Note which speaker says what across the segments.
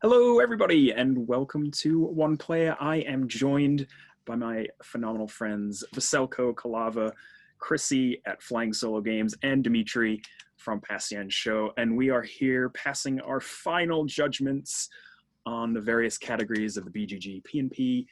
Speaker 1: Hello, everybody, and welcome to One Player. I am joined by my phenomenal friends Veselko, Kalava, Chrissy at Flying Solo Games, and Dimitri from Passian Show. And we are here passing our final judgments on the various categories of the BGG PnP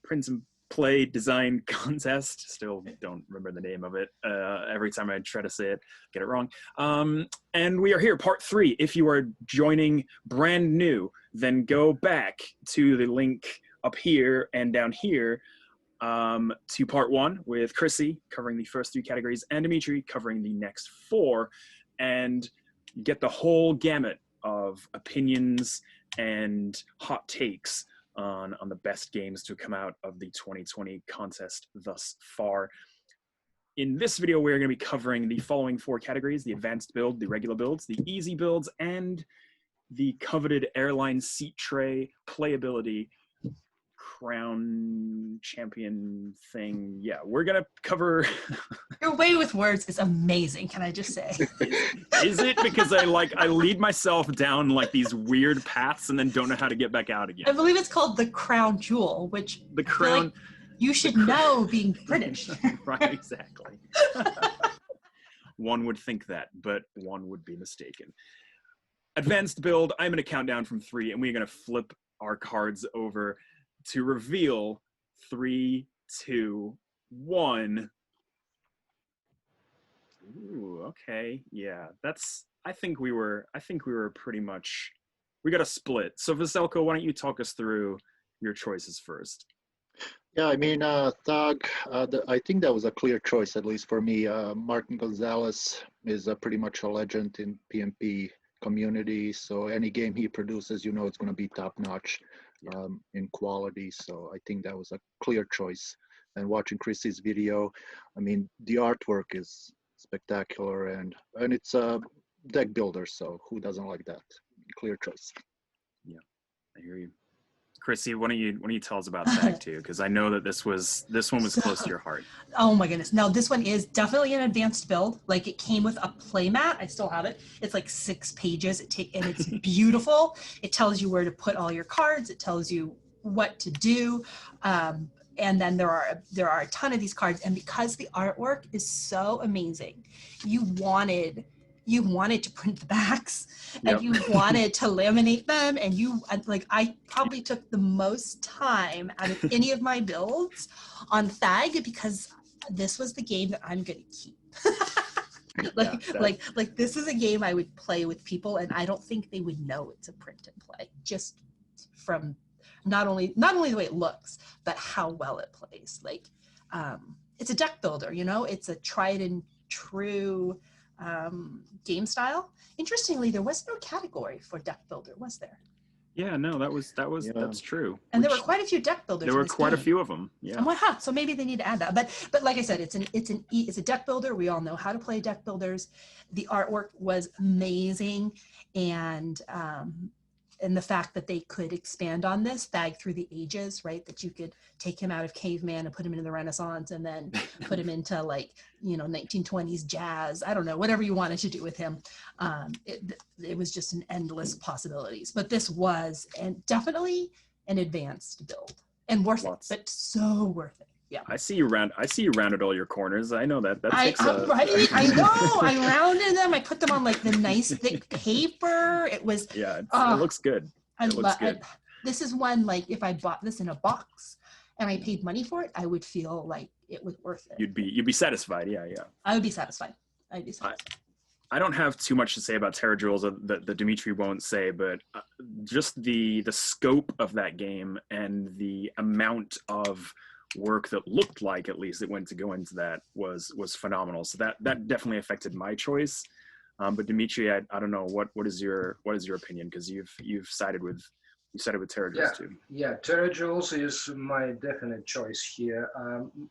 Speaker 1: Print and Play Design Contest. Still don't remember the name of it. Every time I try to say it, get it wrong. And we are here, part 3. If you are joining brand new, then go back to the link up here and down here to part 1 with Chrissy covering the first 3 categories and Dimitri covering the next 4, and get the whole gamut of opinions and hot takes on the best games to come out of the 2020 contest thus far. In this video, we're going to be covering the following 4 categories: the advanced build, the regular builds, the easy builds, and the coveted airline seat tray playability crown champion thing. Yeah, we're going to cover...
Speaker 2: Your way with words is amazing, can I just say?
Speaker 1: Is it? Because I lead myself down like these weird paths and then don't know how to get back out again.
Speaker 2: I believe it's called the crown jewel, which
Speaker 1: The crown...
Speaker 2: like you should know being British.
Speaker 1: Right, exactly. One would think that, but one would be mistaken. Advanced build, I'm going to count down from 3, and we're going to flip our cards over to reveal 3, 2, 1. Ooh, okay. Yeah, that's... I think we were pretty much... We got a split. So Veselko, why don't you talk us through your choices first?
Speaker 3: Yeah, I mean, Thug, I think that was a clear choice, at least for me. Martin Gonzalez is pretty much a legend in PnP community, so any game he produces, you know it's going to be top-notch in quality, so I think that was a clear choice. And watching Chrissy's video, I mean, the artwork is spectacular, and it's a deck builder, so who doesn't like that? Clear choice.
Speaker 1: Yeah, I hear you. Chrissy, why don't you tell us about Tag 2? Because I know that this one was close to your heart.
Speaker 2: Oh my goodness. No, this one is definitely an advanced build. Like, it came with a playmat. I still have it. It's like 6 pages. And it's beautiful. It tells you where to put all your cards. It tells you what to do. And then there are a ton of these cards. And because the artwork is so amazing, you wanted to print the backs, and you wanted to laminate them, and I probably took the most time out of any of my builds on Thag because this was the game that I'm gonna keep. like this is a game I would play with people, and I don't think they would know it's a print and play just from not only the way it looks, but how well it plays. Like, it's a deck builder, you know, it's a tried and true game style. Interestingly, there was no category for deck builder, was there?
Speaker 1: Yeah, no, that's true.
Speaker 2: And there were quite a few deck builders.
Speaker 1: There were quite a few of them. Yeah.
Speaker 2: So maybe they need to add that. But like I said, it's a deck builder. We all know how to play deck builders. The artwork was amazing, and the fact that they could expand on this Thag through the ages, right? That you could take him out of caveman and put him into the Renaissance, and then put him into, like, you know, 1920s jazz. I don't know, whatever you wanted to do with him. It was just an endless possibilities. But this was definitely an advanced build, and worth it, but so worth it. Yeah.
Speaker 1: I see you rounded all your corners. I know that.
Speaker 2: Right? I know. I rounded them. I put them on like the nice thick paper. It was...
Speaker 1: Yeah, it looks good. It looks good.
Speaker 2: This is one, like, if I bought this in a box and I paid money for it, I would feel like it was worth it.
Speaker 1: You'd be satisfied. Yeah.
Speaker 2: I would be satisfied.
Speaker 1: I don't have too much to say about Terra Jewels that Dimitri won't say, but just the scope of that game and the amount of work that looked like, at least, it went to go into that was phenomenal. So that definitely affected my choice. But Dimitri, I don't know, what is your opinion? Because you've sided with Terra Jewels too.
Speaker 4: Yeah, Terra Jewels is my definite choice here.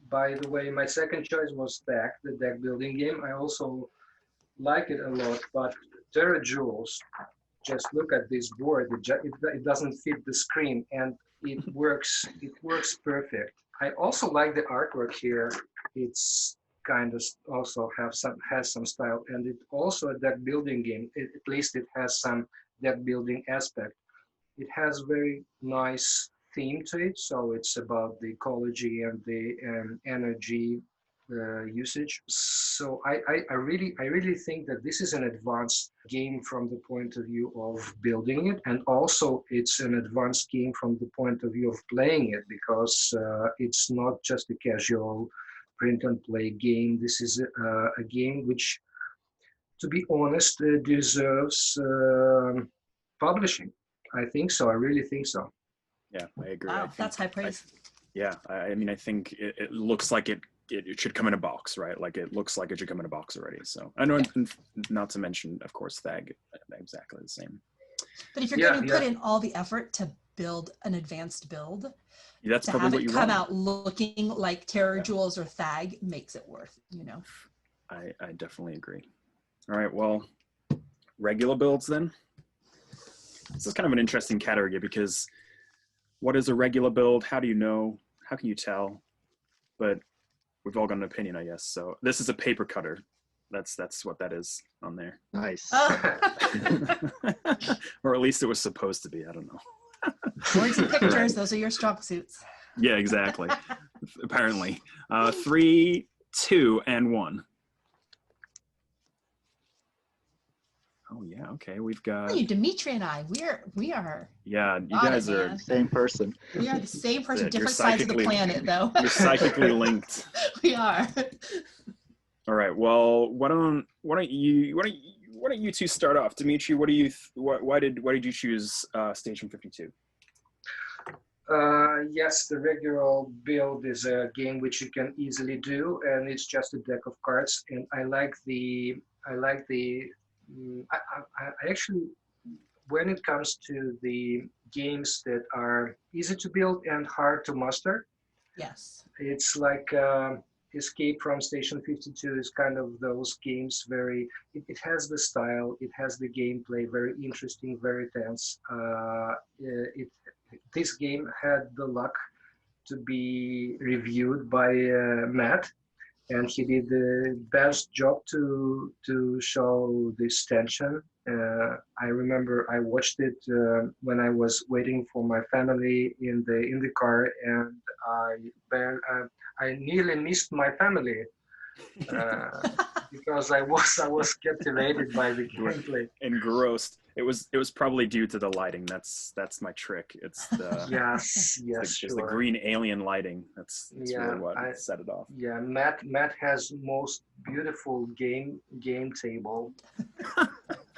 Speaker 4: By the way, my second choice was Deck, the deck building game. I also like it a lot, but Terra Jewels, just look at this board. It doesn't fit the screen, and it works perfect. I also like the artwork here. It's kind of also has some style, and it also a deck building game. At least it has some deck building aspect. It has very nice theme to it. So it's about the ecology and the energy usage. So I really think that this is an advanced game from the point of view of building it, and also it's an advanced game from the point of view of playing it, because it's not just a casual print and play game. This is a game which, to be honest, deserves publishing. I think so. I really think so.
Speaker 1: Yeah, I agree.
Speaker 2: Wow,
Speaker 1: I think,
Speaker 2: that's high praise.
Speaker 1: I mean, I think it looks like it should come in a box, right? Like it looks like it should come in a box already. So I know, not to mention, of course, Thag, exactly the same.
Speaker 2: But if you're going to put in all the effort to build an advanced build,
Speaker 1: that's
Speaker 2: to
Speaker 1: probably
Speaker 2: have
Speaker 1: what
Speaker 2: it
Speaker 1: you
Speaker 2: come
Speaker 1: want.
Speaker 2: out looking like Terror Jewels or Thag makes it worth, you know.
Speaker 1: I definitely agree. All right, well, regular builds then. This is kind of an interesting category because what is a regular build? How do you know? How can you tell? But we've all got an opinion, I guess. So this is a paper cutter. That's what that is on there.
Speaker 3: Nice.
Speaker 1: Or at least it was supposed to be. I don't know.
Speaker 2: Words and pictures, those are your strong suits.
Speaker 1: Yeah, exactly. Apparently. 3, 2, and 1. Oh yeah, okay. We've got
Speaker 2: You, Dimitri and I, we are.
Speaker 1: Yeah, you
Speaker 2: Got
Speaker 1: guys
Speaker 2: it,
Speaker 1: are
Speaker 2: man.
Speaker 3: Same person.
Speaker 2: We are the same person,
Speaker 1: You're
Speaker 2: different sides of the planet, though.
Speaker 1: You're psychically linked.
Speaker 2: We are.
Speaker 1: All right. Well, why don't you two start off, Dimitri? Why did you choose Station 52?
Speaker 4: Yes, the regular build is a game which you can easily do, and it's just a deck of cards. And I actually, when it comes to the games that are easy to build and hard to master,
Speaker 2: Yes.
Speaker 4: it's like Escape from Station 52 is kind of those games. It has the style, it has the gameplay, very interesting, very tense. This game had the luck to be reviewed by Matt, and he did the best job to show this tension. I remember I watched it when I was waiting for my family in the car, and I nearly missed my family because I was captivated by the gameplay.
Speaker 1: Engrossed. It was probably due to the lighting. That's my trick. It's the
Speaker 4: yes,
Speaker 1: it's
Speaker 4: sure.
Speaker 1: the green alien lighting. That's really what set it off.
Speaker 4: Yeah, Matt has most beautiful game table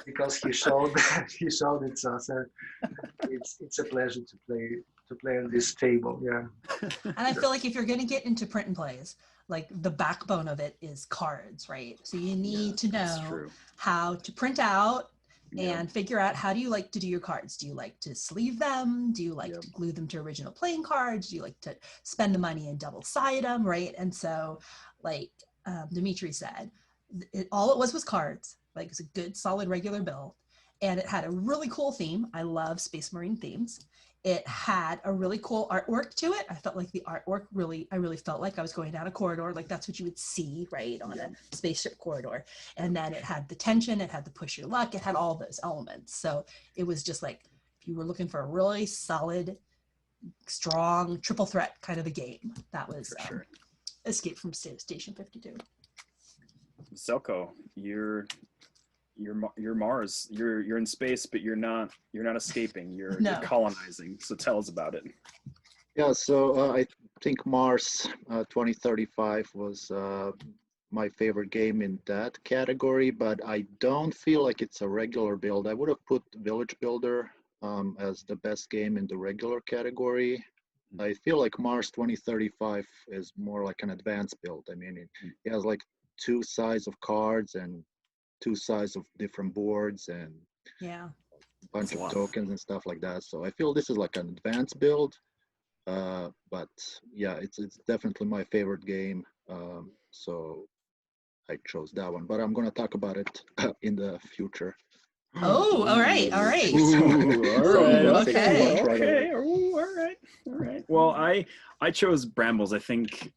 Speaker 4: because he showed it. So it's a pleasure to play on this table. Yeah.
Speaker 2: And I feel like if you're going to get into print and plays, like the backbone of it is cards, right? So you need to know how to print out and figure out, how do you like to do your cards? Do you like to sleeve them? Do you like to glue them to original playing cards? Do you like to spend the money and double side them, right? And so, like Dimitri said, all it was cards. Like, it's a good, solid, regular build. And it had a really cool theme. I love Space Marine themes. It had a really cool artwork to it. I felt like the artwork I really felt like I was going down a corridor. Like, that's what you would see, right, on a spaceship corridor. And then it had the tension, it had the push your luck, it had all those elements. So it was just like, if you were looking for a really solid, strong, triple threat kind of a game, that was Escape from Station 52.
Speaker 1: Selko, you're Mars. You're in space, but you're not escaping. You're colonizing. So tell us about it.
Speaker 3: Yeah, so I think Mars 2035 was my favorite game in that category, but I don't feel like it's a regular build. I would have put Village Builder as the best game in the regular category. I feel like Mars 2035 is more like an advanced build. I mean, it has like 2 sides of cards and 2 sides of different boards and a bunch of tokens and stuff like that. So I feel this is like an advanced build, but yeah, it's definitely my favorite game. So I chose that one, but I'm gonna talk about it in the future.
Speaker 2: Oh, all right.
Speaker 1: Ooh, all right. Okay. Ooh, all right. Well, I chose Brambles. I think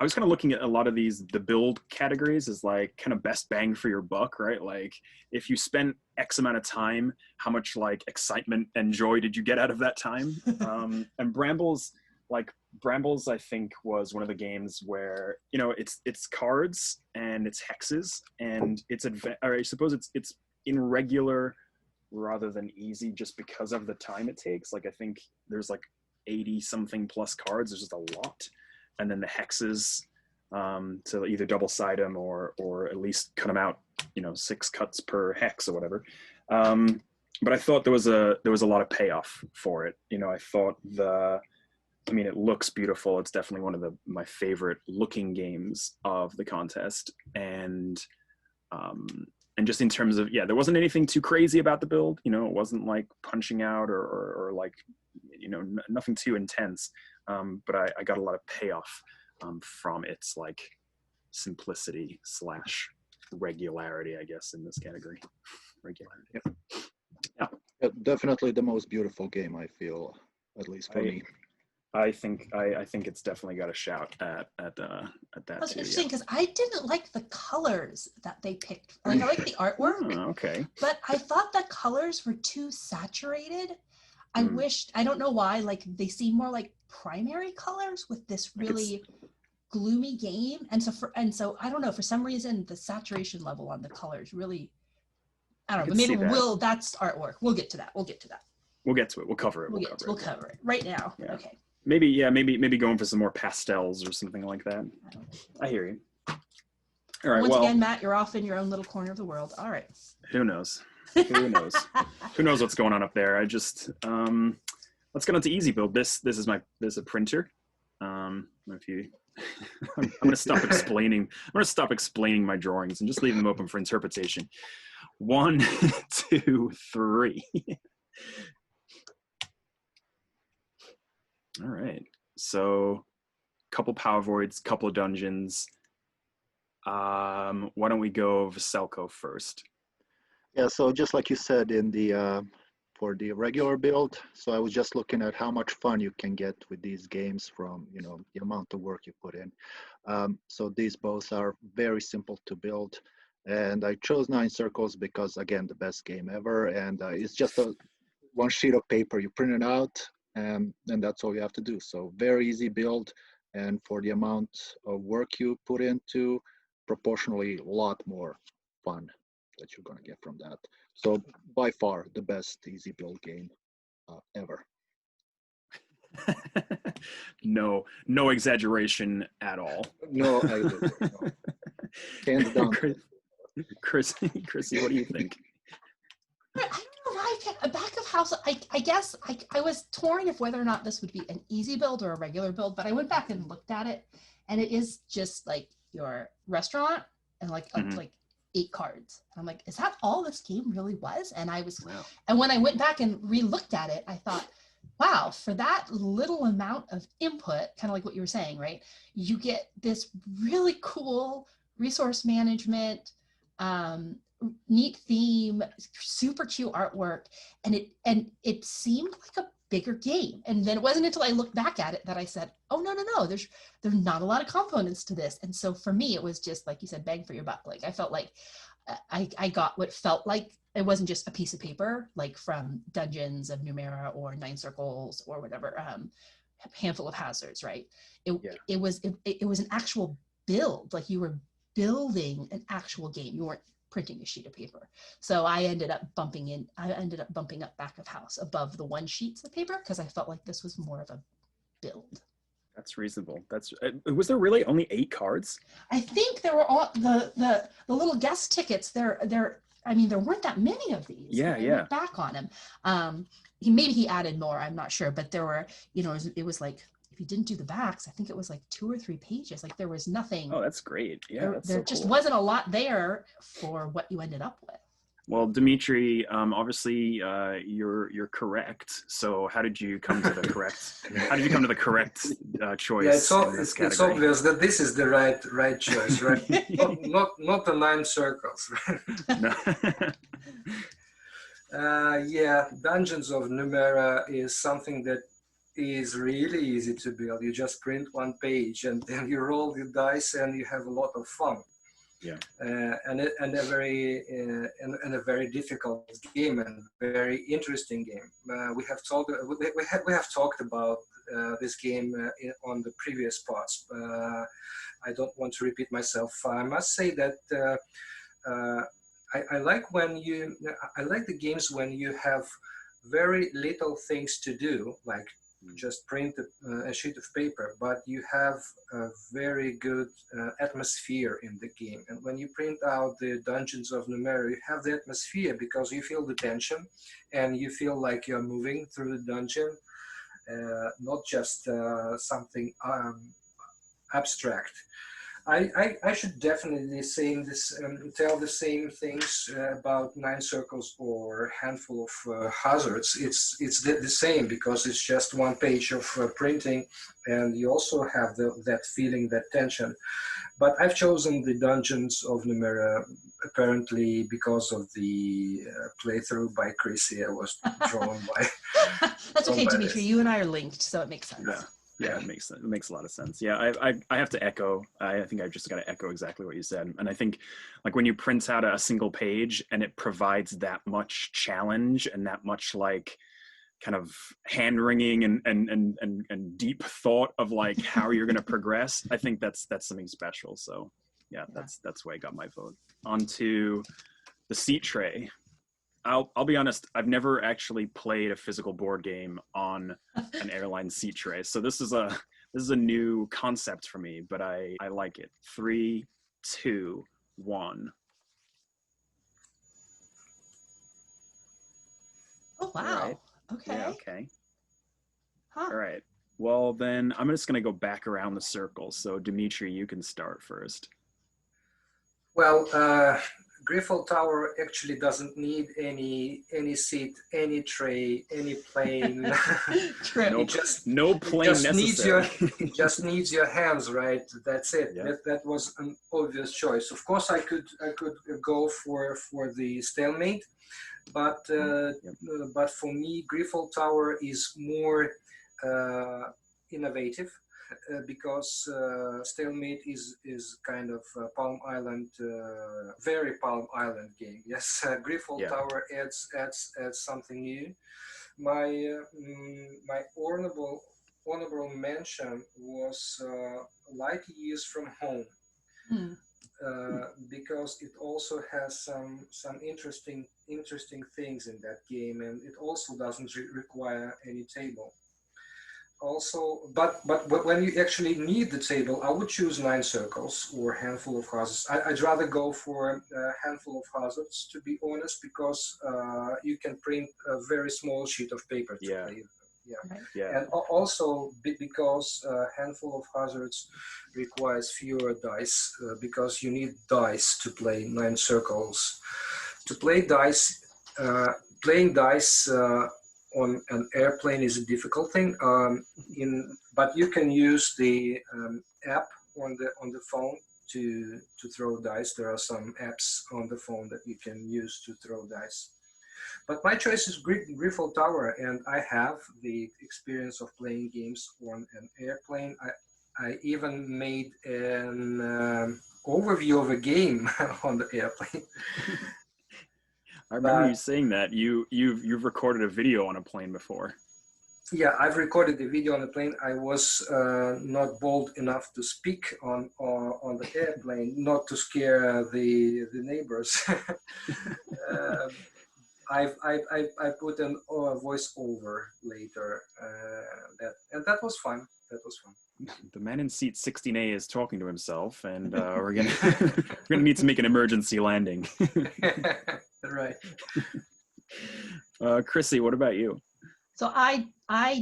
Speaker 1: I was kind of looking at a lot of the build categories as like kind of best bang for your buck, right? Like if you spent X amount of time, how much like excitement and joy did you get out of that time? And Brambles, I think was one of the games where, you know, it's cards and it's hexes and or I suppose it's in regular rather than easy just because of the time it takes. Like I think there's like 80 something plus cards. There's just a lot. And then the hexes to either double side them or at least cut them out, you know, 6 cuts per hex or whatever. But I thought there was a lot of payoff for it. You know, I thought it looks beautiful. It's definitely one of my favorite looking games of the contest. And just in terms of, there wasn't anything too crazy about the build. You know, it wasn't like punching out or like, you know, nothing too intense. But I got a lot of payoff from its like simplicity / regularity, I guess, in this category. Regularity. Yeah.
Speaker 3: Definitely the most beautiful game, I feel, at least for me.
Speaker 1: I think it's definitely got a shout at that.
Speaker 2: That's
Speaker 1: too,
Speaker 2: interesting because I didn't like the colors that they picked. Like I like the artwork,
Speaker 1: okay,
Speaker 2: but I thought the colors were too saturated. I wished, I don't know why, like they seem more like primary colors with this really gloomy game. And so I don't know, for some reason the saturation level on the colors really, I don't know, but maybe that's artwork. We'll get to that. We'll get to it.
Speaker 1: We'll cover it.
Speaker 2: We'll cover it right now.
Speaker 1: Yeah.
Speaker 2: Okay.
Speaker 1: Maybe going for some more pastels or something like that. I hear you. All right.
Speaker 2: Once again, Matt, you're off in your own little corner of the world. All right.
Speaker 1: Who knows? Who knows? Who knows what's going on up there? I just let's get on to easy build. This is a printer. If you, I'm gonna stop explaining. I'm gonna stop explaining my drawings and just leave them open for interpretation. 1, 2, 3. All right. So, couple power voids, couple of dungeons. Why don't we go Veselko first?
Speaker 3: Yeah, so just like you said in the for the regular build, so I was just looking at how much fun you can get with these games from, you know, the amount of work you put in. So these both are very simple to build, and I chose 9 Circles because, again, the best game ever, and it's just one sheet of paper. You print it out, and that's all you have to do. So very easy build, and for the amount of work you put into, proportionally a lot more fun that you're going to get from that. So by far the best easy build game ever.
Speaker 1: No exaggeration at all.
Speaker 3: No, I agree. No. Hands down.
Speaker 1: Chrissy, what do you think?
Speaker 2: I don't know why I picked a back of house. I guess I was torn if whether or not this would be an easy build or a regular build, but I went back and looked at it, and it is just like your restaurant and like up to like 8 cards. And I'm like, is that all this game really was? And and when I went back and re-looked at it, I thought, wow, for that little amount of input, kind of like what you were saying, right? You get this really cool resource management, neat theme, super cute artwork, and it seemed like a bigger game. And then it wasn't until I looked back at it that I said, oh no, there's not a lot of components to this. And so for me, it was just like you said, bang for your buck. Like I felt like I got what felt like it wasn't just a piece of paper, like from Dungeons of Numera or 9 Circles or whatever, handful of hazards, right? It was an actual build. Like you were building an actual game. You weren't printing a sheet of paper. So I ended up bumping up back of house above the 1 sheets of paper because I felt like this was more of a build.
Speaker 1: That's reasonable. Was there really only 8 cards?
Speaker 2: I think there were all the little guest tickets. There weren't that many of these.
Speaker 1: Yeah.
Speaker 2: Look back on him. He added more. I'm not sure, but there were, it was like, if you didn't do the backs, I think it was like 2 or 3 pages. Like there was nothing.
Speaker 1: Oh, that's great. Yeah,
Speaker 2: there just wasn't a lot there for what you ended up with.
Speaker 1: Well, Dimitri, obviously you're correct. So how did you come to the correct? How did you come to the correct choice?
Speaker 4: Yeah, it's obvious that this is the right choice, right? not the 9 Circles. Yeah, Dungeons of Numera is something that is really easy to build. You just print one page and then you roll the dice and you have a lot of fun.
Speaker 1: Yeah.
Speaker 4: And a very difficult game and very interesting game. We have talked about this game on the previous parts. I don't want to repeat myself. I must say that I like the games when you have very little things to do, like just print a sheet of paper, but you have a very good atmosphere in the game. And when you print out the Dungeons of Numenera, you have the atmosphere because you feel the tension and you feel like you're moving through the dungeon, not just something abstract. I should definitely tell the same things about Nine Circles or Handful of Hazards. It's the same because it's just one page of printing, and you also have that feeling, that tension. But I've chosen the Dungeons of Numenera apparently because of the playthrough by Chrissy. I was drawn by.
Speaker 2: That's okay, Dimitri. You and I are linked, so it makes sense.
Speaker 1: Yeah. Yeah, it makes a lot of sense. Yeah, I have to echo. I think I've just got to echo exactly what you said. And I think, like, when you print out a single page and it provides that much challenge and that much like kind of hand wringing and deep thought of like how you're going to progress, I think that's something special. So yeah, that's why I got my vote. On to the seat tray. I'll be honest, I've never actually played a physical board game on an airline seat tray. So this is a new concept for me, but I like it. 3, 2, 1.
Speaker 2: Oh wow.
Speaker 1: Right.
Speaker 2: Okay.
Speaker 1: Yeah, okay.
Speaker 2: Huh.
Speaker 1: All right. Well, then I'm just going to go back around the circle. So Dimitri, you can start first.
Speaker 4: Well, Griffel Tower actually doesn't need any seat, any tray, any plane.
Speaker 2: True.
Speaker 1: No plane necessary.
Speaker 4: It just needs your hands, right? That's it.
Speaker 1: Yeah.
Speaker 4: That was an obvious choice. Of course, I could go for the stalemate, but for me, Griffel Tower is more innovative. Because stalemate is kind of Palm Island, very Palm Island game. Yes, Griffel Tower adds something new. My honorable mention was Light Years from Home, because it also has some interesting things in that game, and it also doesn't require any table. Also, but when you actually need the table, I would choose Nine Circles or Handful of Hazards. I'd rather go for Handful of Hazards, to be honest, because you can print a very small sheet of paper to play. Yeah. And also because Handful of Hazards requires fewer dice, because you need dice to play Nine Circles. To play dice, playing dice on an airplane is a difficult thing. But you can use the app on the phone to throw dice. There are some apps on the phone that you can use to throw dice. But my choice is Griffel Tower, and I have the experience of playing games on an airplane. I even made an overview of a game on the airplane.
Speaker 1: I remember you saying that you've recorded a video on a plane before.
Speaker 4: Yeah, I've recorded the video on the plane. I was not bold enough to speak on the airplane, not to scare the neighbors. I put a voice over later, that was fun. That was fun.
Speaker 1: The man in seat 16A is talking to himself, and we're gonna need to make an emergency landing.
Speaker 4: Right.
Speaker 1: Chrissy, what about you?
Speaker 2: So I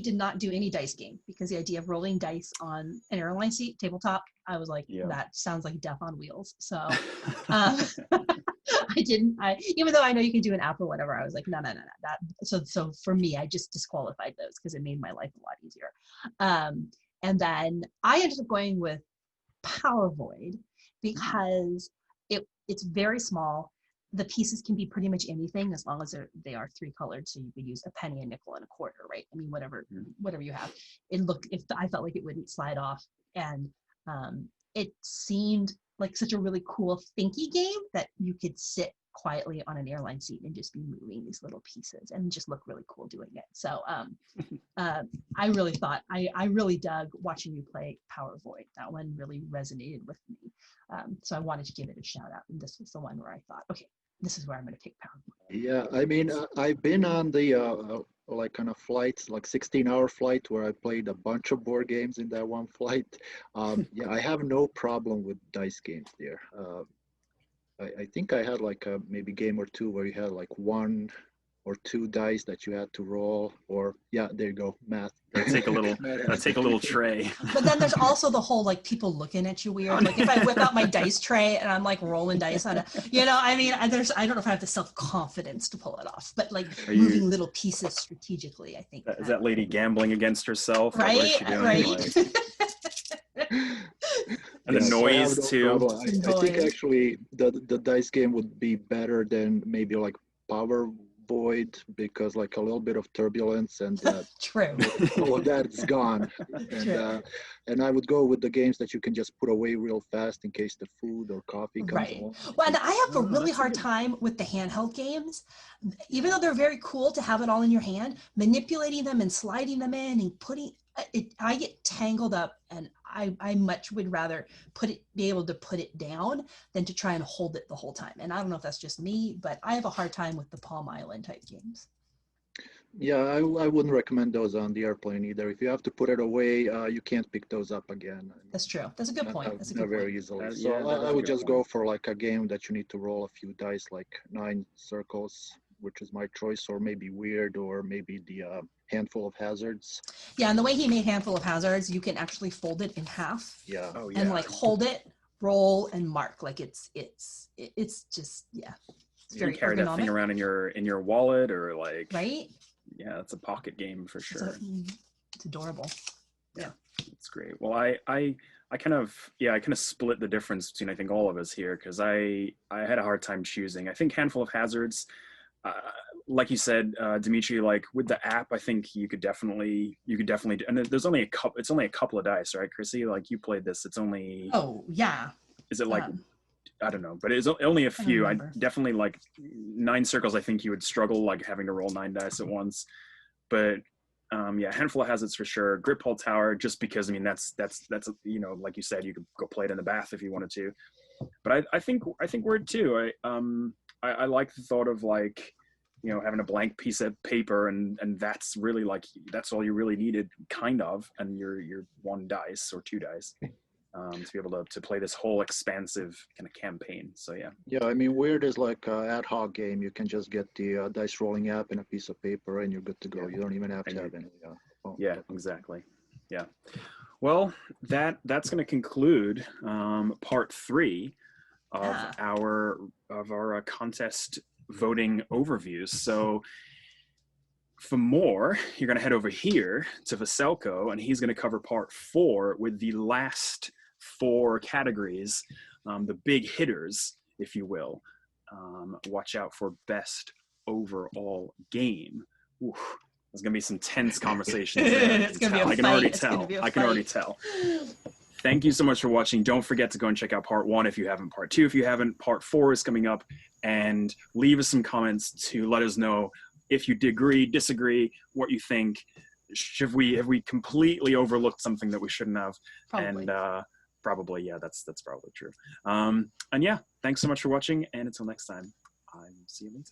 Speaker 2: did not do any dice game because the idea of rolling dice on an airline seat tabletop, I was like, that sounds like death on wheels. So I didn't. Even though I know you can do an app or whatever, I was like, no. That so for me, I just disqualified those because it made my life a lot easier. And then I ended up going with Power Void because it's very small. the pieces can be pretty much anything as long as they are 3 colored. So you could use a penny, a nickel, and a quarter, right? I mean, whatever you have. I felt like it wouldn't slide off, and it seemed like such a really cool thinky game that you could sit quietly on an airline seat and just be moving these little pieces and just look really cool doing it. So I really thought I really dug watching you play Power Void. That one really resonated with me. So I wanted to give it a shout out, and this was the one where I thought, okay, this is where I'm going to pick Power Void.
Speaker 3: Yeah, I mean, I've been on the like kind of flights, like 16-hour flight, where I played a bunch of board games in that one flight. Yeah, I have no problem with dice games there. I think I had like a maybe game or two where you had like 1 or 2 dice that you had to roll, or yeah, there you go, math.
Speaker 1: Take a little tray.
Speaker 2: But then there's also the whole like people looking at you weird. Like if I whip out my dice tray and I'm like rolling dice on it, I mean, I don't know if I have the self-confidence to pull it off, but like moving little pieces strategically, I think.
Speaker 1: Is that lady gambling against herself?
Speaker 2: Right,
Speaker 1: what is she doing?
Speaker 2: right.
Speaker 1: And the noise too.
Speaker 3: I think actually the dice game would be better than maybe like Power Void, because like a little bit of turbulence and
Speaker 2: True.
Speaker 3: all of that is gone. And I would go with the games that you can just put away real fast in case the food or coffee comes along.
Speaker 2: Well, and I have a really hard time with the handheld games, even though they're very cool to have it all in your hand. Manipulating them and sliding them in and putting it, I get tangled up, and I much would rather be able to put it down than to try and hold it the whole time. And I don't know if that's just me, but I have a hard time with the Palm Island type games.
Speaker 3: Yeah, I wouldn't recommend those on the airplane either. If you have to put it away, you can't pick those up again.
Speaker 2: That's true. That's a good point. That's a good
Speaker 3: not very
Speaker 2: point.
Speaker 3: easily. So I would just go for like a game that you need to roll a few dice, like 9 circles, which is my choice, or maybe Weird, or maybe the Handful of Hazards.
Speaker 2: Yeah, and the way he made Handful of Hazards, you can actually fold it in half.
Speaker 3: Yeah.
Speaker 1: Oh, yeah.
Speaker 2: And like hold it, roll, and mark. Like it's just It's
Speaker 1: you
Speaker 2: very
Speaker 1: can carry that thing
Speaker 2: ergonomic.
Speaker 1: around in your wallet, or like
Speaker 2: Right?
Speaker 1: Yeah, it's a pocket game for sure.
Speaker 2: It's adorable. Yeah.
Speaker 1: It's great. Well, I kind of split the difference between I think all of us here, because I had a hard time choosing. I think Handful of Hazards, like you said, Dimitri, like with the app, I think you could definitely do, and there's only it's only a couple of dice, right, Chrissy? Like you played this, it's only,
Speaker 2: Oh yeah.
Speaker 1: is it like I don't know, but it's only a few. I definitely like 9 circles. I think you would struggle like having to roll 9 dice at once. But yeah, Handful of Hazards for sure. Grip Hold Tower, just because I mean that's like you said, you could go play it in the bath if you wanted to. But I think Word too. I like the thought of like having a blank piece of paper and that's really like that's all you really needed, kind of, and your 1 dice or 2 dice. To be able to play this whole expansive kind of campaign. So yeah.
Speaker 3: Yeah, I mean, Weird is like an ad hoc game. You can just get the dice rolling app and a piece of paper, and you're good to go. Yeah. You don't even have to have any.
Speaker 1: Yeah, exactly. Yeah. Well, that's going to conclude part 3 of our contest voting overviews. So for more, you're going to head over here to Vaselko, and he's going to cover part 4 with the last 4 categories, the big hitters, if you will. Watch out for best overall game. Oof, there's going to be some tense conversations there.
Speaker 2: It's going to be a fight.
Speaker 1: I can already tell. Thank you so much for watching. Don't forget to go and check out part 1 if you haven't, part 2 if you haven't. Part 4 is coming up, and leave us some comments to let us know if you agree, disagree, what you think. Have we completely overlooked something that we shouldn't have?
Speaker 2: Probably.
Speaker 1: And probably, yeah, that's probably true. And yeah, thanks so much for watching, and until next time, I'll see you later.